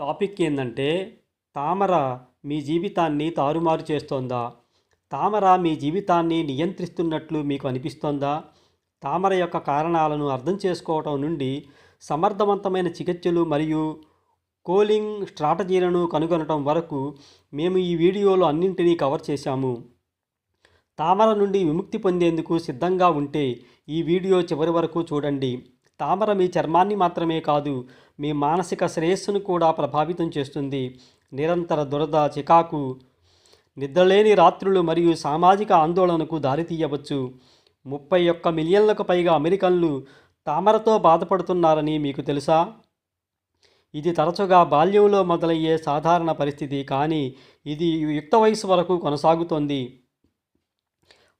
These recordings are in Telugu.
టాపిక్ ఏందంటే తామర మీ జీవితాన్ని తారుమారు చేస్తోందా? తామర మీ జీవితాన్ని నియంత్రిస్తున్నట్లు మీకు అనిపిస్తోందా? తామర యొక్క కారణాలను అర్థం చేసుకోవటం నుండి సమర్థవంతమైన చికిత్సలు మరియు కూలింగ్ స్ట్రాటజీలను కనుగొనటం వరకు మేము ఈ వీడియోలో అన్నింటినీ కవర్ చేశాము. తామర నుండి విముక్తి పొందేందుకు సిద్ధంగా ఉంటే ఈ వీడియో చివరి వరకు చూడండి. తామర మీ చర్మాన్ని మాత్రమే కాదు, మీ మానసిక శ్రేయస్సును కూడా ప్రభావితం చేస్తుంది. నిరంతర దురద, చికాకు, నిద్రలేని రాత్రులు మరియు సామాజిక ఆందోళనకు దారితీయవచ్చు. 31 మిలియన్లకు పైగా అమెరికన్లు తామరతో బాధపడుతున్నారని మీకు తెలుసా? ఇది తరచుగా బాల్యంలో మొదలయ్యే సాధారణ పరిస్థితి, కానీ ఇది యుక్త వయసు వరకు కొనసాగుతోంది.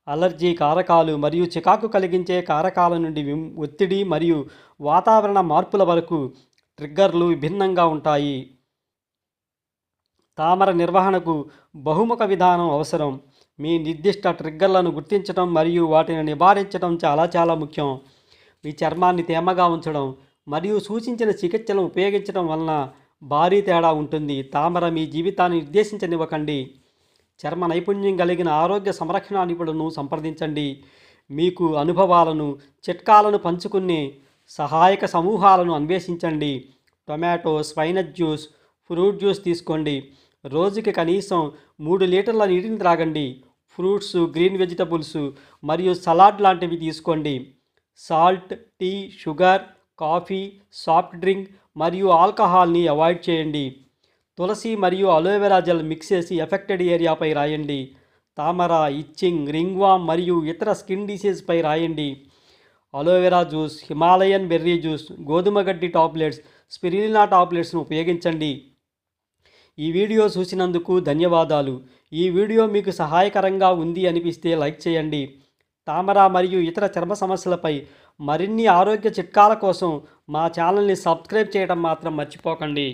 అలర్జీ కారకాలు మరియు చికాకు కలిగించే కారకాల నుండి ఒత్తిడి మరియు వాతావరణ మార్పుల వరకు ట్రిగ్గర్లు విభిన్నంగా ఉంటాయి. తామర నిర్వహణకు బహుముఖ విధానం అవసరం. మీ నిర్దిష్ట ట్రిగ్గర్లను గుర్తించడం మరియు వాటిని నివారించడం చాలా ముఖ్యం. మీ చర్మాన్ని తేమగా ఉంచడం మరియు సూచించిన చికిత్సలను ఉపయోగించడం వలన భారీ తేడా ఉంటుంది. తామర మీ జీవితాన్ని నిర్దేశించనివ్వకండి. చర్మ నైపుణ్యం కలిగిన ఆరోగ్య సంరక్షణ నిపుణులను సంప్రదించండి. మీకు అనుభవాలను, చిట్కాలను పంచుకునే సహాయక సమూహాలను అన్వేషించండి. Tomato, spinach juice, fruit juice తీసుకోండి. రోజుకి కనీసం 3 లీటర్ల నీటిని త్రాగండి. ఫ్రూట్స్, గ్రీన్ వెజిటబుల్స్ మరియు సలాడ్ లాంటివి తీసుకోండి. Salt, tea, sugar, coffee, soft drink మరియు ఆల్కహాల్ని అవాయిడ్ చేయండి. తులసి మరియు అలోవెరా జెల్ మిక్స్ చేసి ఎఫెక్టెడ్ ఏరియాపై రాయండి. తామర, ఇచ్చింగ్, రింగ్వామ్ మరియు ఇతర స్కిన్ డిసీజ్పై రాయండి. Aloe vera juice, Himalayan berry juice, గోధుమ గడ్డి టాబ్లెట్స్, స్పిరులినా టాబ్లెట్స్ను ఉపయోగించండి. ఈ వీడియో చూసినందుకు ధన్యవాదాలు. ఈ వీడియో మీకు సహాయకరంగా ఉంది అనిపిస్తే లైక్ చేయండి. తామర మరియు ఇతర చర్మ సమస్యలపై మరిన్ని ఆరోగ్య చిట్కాల కోసం మా ఛానల్ని సబ్స్క్రైబ్ చేయడం మాత్రం మర్చిపోకండి.